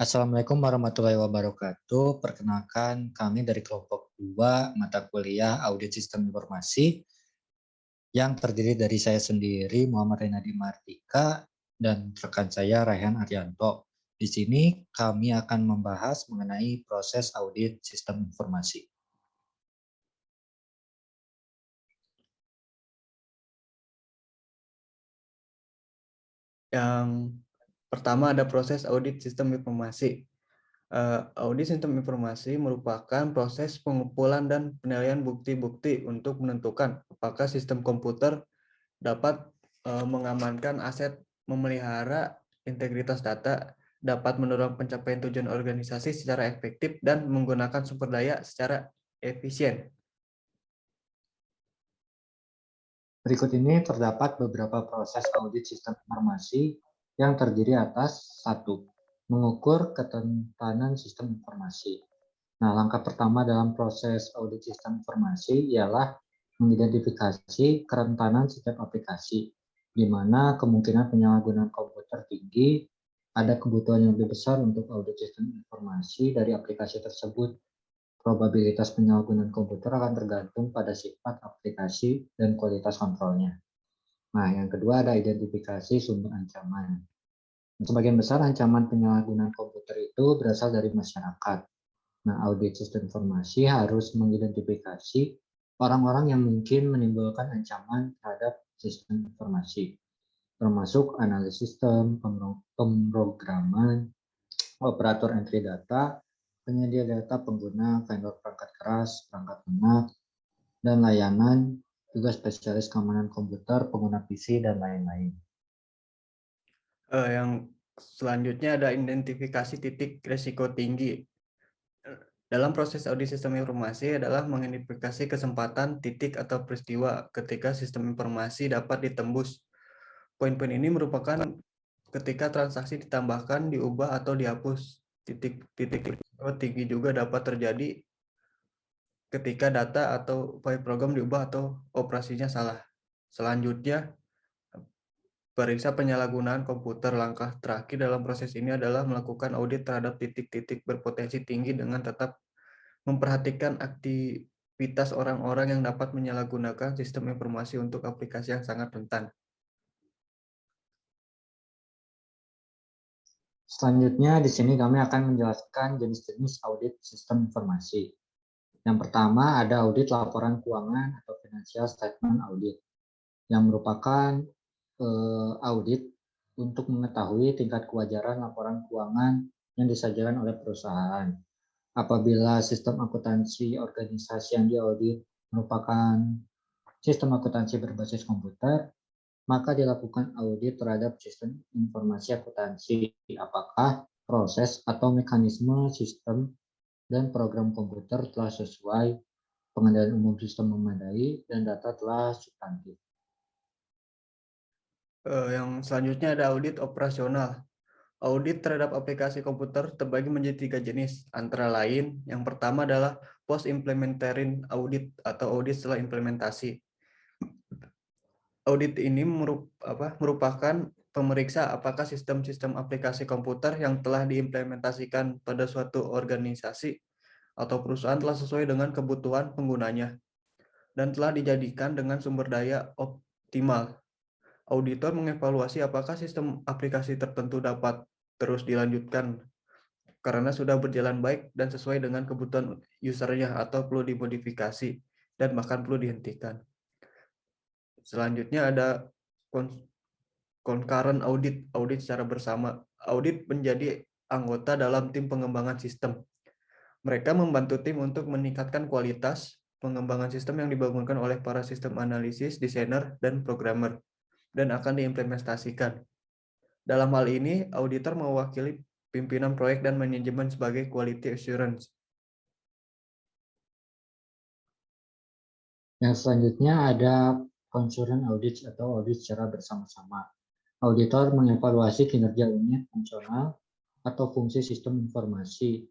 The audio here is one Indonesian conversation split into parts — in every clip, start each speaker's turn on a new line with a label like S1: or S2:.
S1: Assalamualaikum warahmatullahi wabarakatuh. Perkenalkan, kami dari kelompok 2 mata kuliah Audit Sistem Informasi yang terdiri dari saya sendiri, Muhammad Renadi Martika, dan rekan saya, Raihan Arianto. Di sini kami akan membahas mengenai proses audit sistem informasi.
S2: Yang pertama ada proses audit sistem informasi. Audit sistem informasi merupakan proses pengumpulan dan penilaian bukti-bukti untuk menentukan apakah sistem komputer dapat mengamankan aset, memelihara integritas data, dapat mendorong pencapaian tujuan organisasi secara efektif, dan menggunakan sumber daya secara efisien.
S1: Berikut ini terdapat beberapa proses audit sistem informasi yang terdiri atas 1. Mengukur kerentanan sistem informasi. Nah, langkah pertama dalam proses audit sistem informasi ialah mengidentifikasi kerentanan setiap aplikasi, di mana kemungkinan penyalahgunaan komputer tinggi, ada kebutuhan yang lebih besar untuk audit sistem informasi dari aplikasi tersebut. Probabilitas penyalahgunaan komputer akan tergantung pada sifat aplikasi dan kualitas kontrolnya. Nah, yang kedua ada identifikasi sumber ancaman. Sebagian besar ancaman penyalahgunaan komputer itu berasal dari masyarakat. Nah, audit sistem informasi harus mengidentifikasi orang-orang yang mungkin menimbulkan ancaman terhadap sistem informasi, termasuk analis sistem, pemrograman, operator entry data, penyedia data pengguna, vendor perangkat keras, perangkat lunak, dan layanan, juga spesialis keamanan komputer, pengguna PC, dan lain-lain.
S2: Yang selanjutnya ada identifikasi titik risiko tinggi. Dalam proses audit sistem informasi adalah mengidentifikasi kesempatan, titik, atau peristiwa ketika sistem informasi dapat ditembus. Poin-poin ini merupakan ketika transaksi ditambahkan, diubah, atau dihapus. Titik risiko tinggi juga dapat terjadi ketika data atau file program diubah atau operasinya salah. Selanjutnya, periksa penyalahgunaan komputer. Langkah terakhir dalam proses ini adalah melakukan audit terhadap titik-titik berpotensi tinggi dengan tetap memperhatikan aktivitas orang-orang yang dapat menyalahgunakan sistem informasi untuk aplikasi yang sangat rentan.
S1: Selanjutnya, di sini kami akan menjelaskan jenis-jenis audit sistem informasi. Yang pertama ada audit laporan keuangan atau financial statement audit, yang merupakan audit untuk mengetahui tingkat kewajaran laporan keuangan yang disajikan oleh perusahaan. Apabila sistem akuntansi organisasi yang diaudit merupakan sistem akuntansi berbasis komputer, maka dilakukan audit terhadap sistem informasi akuntansi, apakah proses atau mekanisme sistem dan program komputer telah sesuai, pengendalian umum sistem memadai, dan data telah substantif.
S2: Yang selanjutnya ada audit operasional. Audit terhadap aplikasi komputer terbagi menjadi 3 jenis, antara lain yang pertama adalah post implementary audit atau audit setelah implementasi. Audit ini merupakan pemeriksa apakah sistem-sistem aplikasi komputer yang telah diimplementasikan pada suatu organisasi atau perusahaan telah sesuai dengan kebutuhan penggunanya dan telah dijadikan dengan sumber daya optimal. Auditor mengevaluasi apakah sistem aplikasi tertentu dapat terus dilanjutkan karena sudah berjalan baik dan sesuai dengan kebutuhan usernya atau perlu dimodifikasi dan bahkan perlu dihentikan. Selanjutnya ada concurrent audit, audit secara bersama. Audit menjadi anggota dalam tim pengembangan sistem. Mereka membantu tim untuk meningkatkan kualitas pengembangan sistem yang dibangunkan oleh para sistem analisis, desainer, dan programmer, dan akan diimplementasikan. Dalam hal ini, auditor mewakili pimpinan proyek dan manajemen sebagai quality assurance.
S1: Yang selanjutnya ada concurrent audit atau audit secara bersama-sama. Auditor mengevaluasi kinerja unit fungsional atau fungsi sistem informasi.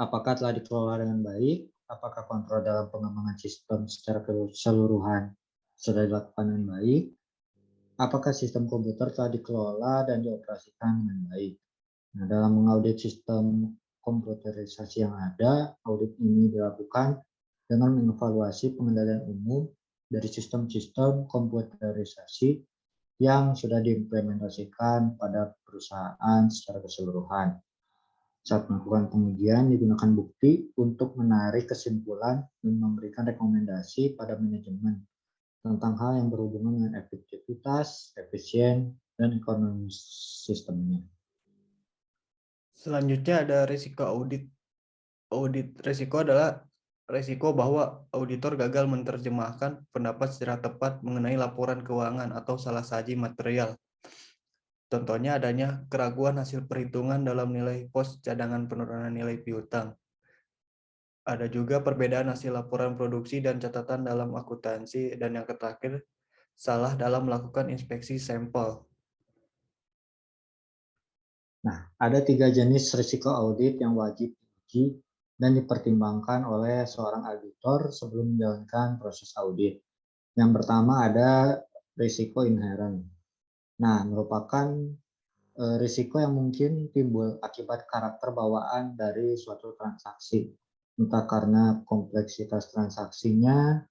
S1: Apakah telah dikelola dengan baik? Apakah kontrol dalam pengembangan sistem secara keseluruhan sudah dilakukan dengan baik? Apakah sistem komputer telah dikelola dan dioperasikan dengan baik? Nah, dalam mengaudit sistem komputerisasi yang ada, audit ini dilakukan dengan mengevaluasi pengendalian umum dari sistem-sistem komputerisasi yang sudah diimplementasikan pada perusahaan secara keseluruhan. Saat melakukan pengujian, digunakan bukti untuk menarik kesimpulan dan memberikan rekomendasi pada manajemen tentang hal yang berhubungan dengan efektivitas, efisien, dan ekonomi sistemnya.
S2: Selanjutnya ada risiko audit. Audit risiko adalah risiko bahwa auditor gagal menerjemahkan pendapat secara tepat mengenai laporan keuangan atau salah saji material. Contohnya adanya keraguan hasil perhitungan dalam nilai pos cadangan penurunan nilai piutang. Ada juga perbedaan hasil laporan produksi dan catatan dalam akuntansi, dan yang terakhir, salah dalam melakukan inspeksi sampel.
S1: Nah, ada 3 jenis risiko audit yang wajib diuji dan dipertimbangkan oleh seorang auditor sebelum menjalankan proses audit. Yang pertama ada risiko inherent. Nah, merupakan risiko yang mungkin timbul akibat karakter bawaan dari suatu transaksi, entah karena kompleksitas transaksinya,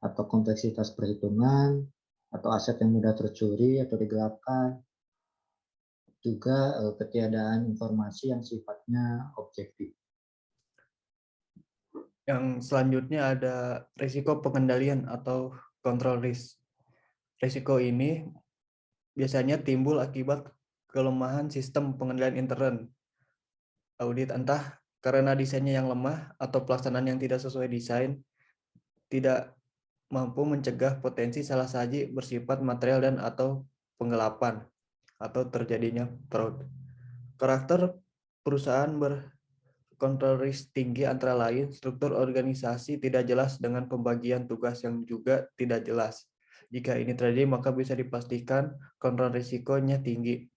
S1: atau kompleksitas perhitungan, atau aset yang mudah tercuri atau digelapkan, juga ketiadaan informasi yang sifatnya objektif.
S2: Yang selanjutnya ada risiko pengendalian atau control risk. Risiko ini biasanya timbul akibat kelemahan sistem pengendalian intern audit, entah karena desainnya yang lemah atau pelaksanaan yang tidak sesuai desain, tidak mampu mencegah potensi salah saji bersifat material dan atau penggelapan atau terjadinya fraud. Karakter perusahaan berkontrol risk tinggi antara lain struktur organisasi tidak jelas dengan pembagian tugas yang juga tidak jelas. Jika ini terjadi, maka bisa dipastikan kontrol risikonya tinggi.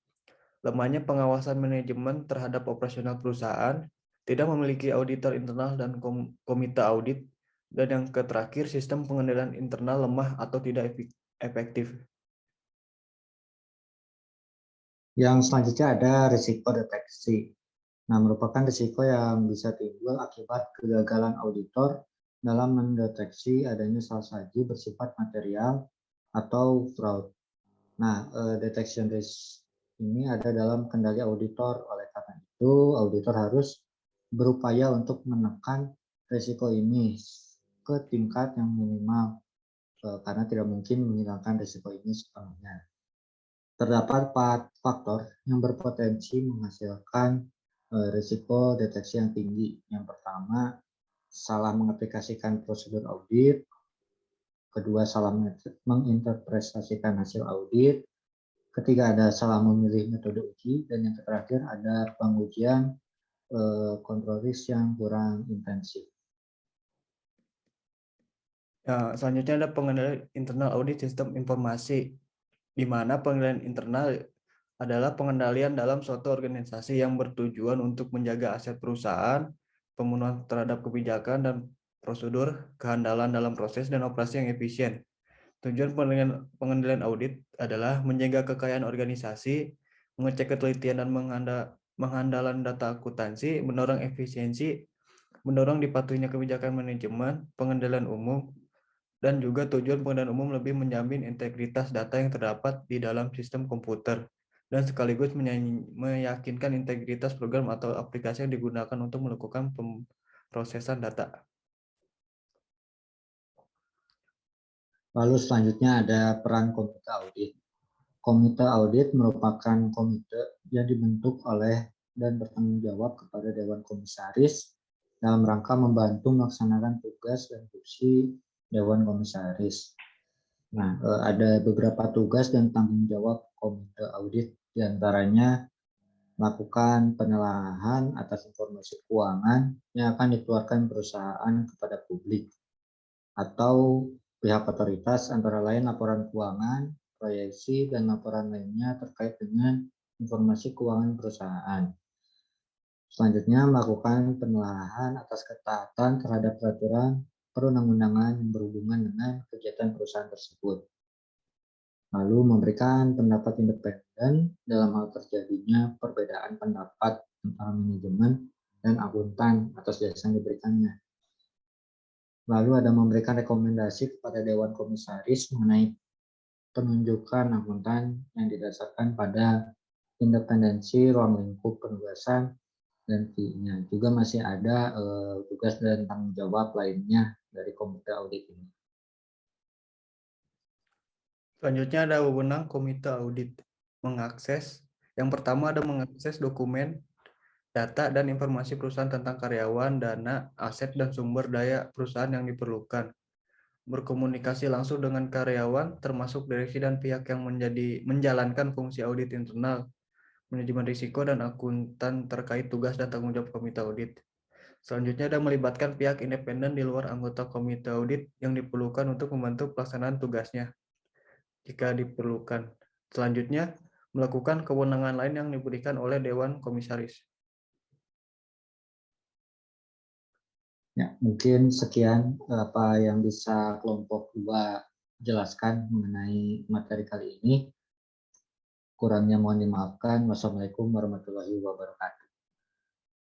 S2: Lemahnya pengawasan manajemen terhadap operasional perusahaan, tidak memiliki auditor internal dan komite audit, dan yang terakhir sistem pengendalian internal lemah atau tidak efektif.
S1: Yang selanjutnya ada risiko deteksi. Nah, merupakan risiko yang bisa timbul akibat kegagalan auditor dalam mendeteksi adanya salah saji bersifat material atau fraud. Nah, detection risk ini ada dalam kendali auditor. Oleh karena itu, auditor harus berupaya untuk menekan risiko ini ke tingkat yang minimal, karena tidak mungkin menghilangkan risiko ini sepenuhnya. Terdapat 4 faktor yang berpotensi menghasilkan risiko deteksi yang tinggi. Yang pertama, salah mengaplikasikan prosedur audit. Kedua, salah menginterpretasikan hasil audit. Ketiga, ada salah memilih metode uji. Dan yang terakhir, ada pengujian kontrol risk yang kurang intensif.
S2: Ya, selanjutnya ada pengendalian internal audit sistem informasi, di mana pengendalian internal adalah pengendalian dalam suatu organisasi yang bertujuan untuk menjaga aset perusahaan, pemenuhan terhadap kebijakan, dan prosedur kehandalan dalam proses dan operasi yang efisien. Tujuan pengendalian audit adalah menjaga kekayaan organisasi, mengecek ketelitian dan menghandalan data akuntansi, mendorong efisiensi, mendorong dipatuhinya kebijakan manajemen, pengendalian umum, dan juga tujuan pengendalian umum lebih menjamin integritas data yang terdapat di dalam sistem komputer dan sekaligus meyakinkan integritas program atau aplikasi yang digunakan untuk melakukan pemrosesan data.
S1: Lalu selanjutnya ada peran komite audit. Komite audit merupakan komite yang dibentuk oleh dan bertanggung jawab kepada Dewan Komisaris dalam rangka membantu melaksanakan tugas dan fungsi Dewan Komisaris. Nah, ada beberapa tugas dan tanggung jawab komite audit, diantaranya melakukan penelaahan atas informasi keuangan yang akan dikeluarkan perusahaan kepada publik atau pihak otoritas, antara lain laporan keuangan, proyeksi, dan laporan lainnya terkait dengan informasi keuangan perusahaan. Selanjutnya, melakukan penelaahan atas ketaatan terhadap peraturan perundang-undangan yang berhubungan dengan kegiatan perusahaan tersebut. lalu memberikan pendapat independen dalam hal terjadinya perbedaan pendapat antara manajemen dan akuntan atas jasa yang diberikannya. Lalu ada memberikan rekomendasi kepada Dewan Komisaris mengenai penunjukan akuntan yang didasarkan pada independensi, ruang lingkup penugasan, dan fee-nya. Juga masih ada tugas dan tanggung jawab lainnya dari komite audit ini.
S2: Selanjutnya ada wewenang komite audit mengakses. Yang pertama ada mengakses dokumen, data, dan informasi perusahaan tentang karyawan, dana, aset, dan sumber daya perusahaan yang diperlukan. Berkomunikasi langsung dengan karyawan, termasuk direksi dan pihak yang menjalankan fungsi audit internal, manajemen risiko, dan akuntan terkait tugas dan tanggung jawab komite audit. Selanjutnya ada melibatkan pihak independen di luar anggota komite audit yang diperlukan untuk membantu pelaksanaan tugasnya jika diperlukan. Selanjutnya, melakukan kewenangan lain yang diberikan oleh Dewan Komisaris.
S1: Ya, mungkin sekian apa yang bisa kelompok 2 jelaskan mengenai materi kali ini. Kurangnya mohon dimaafkan. Wassalamualaikum warahmatullahi wabarakatuh.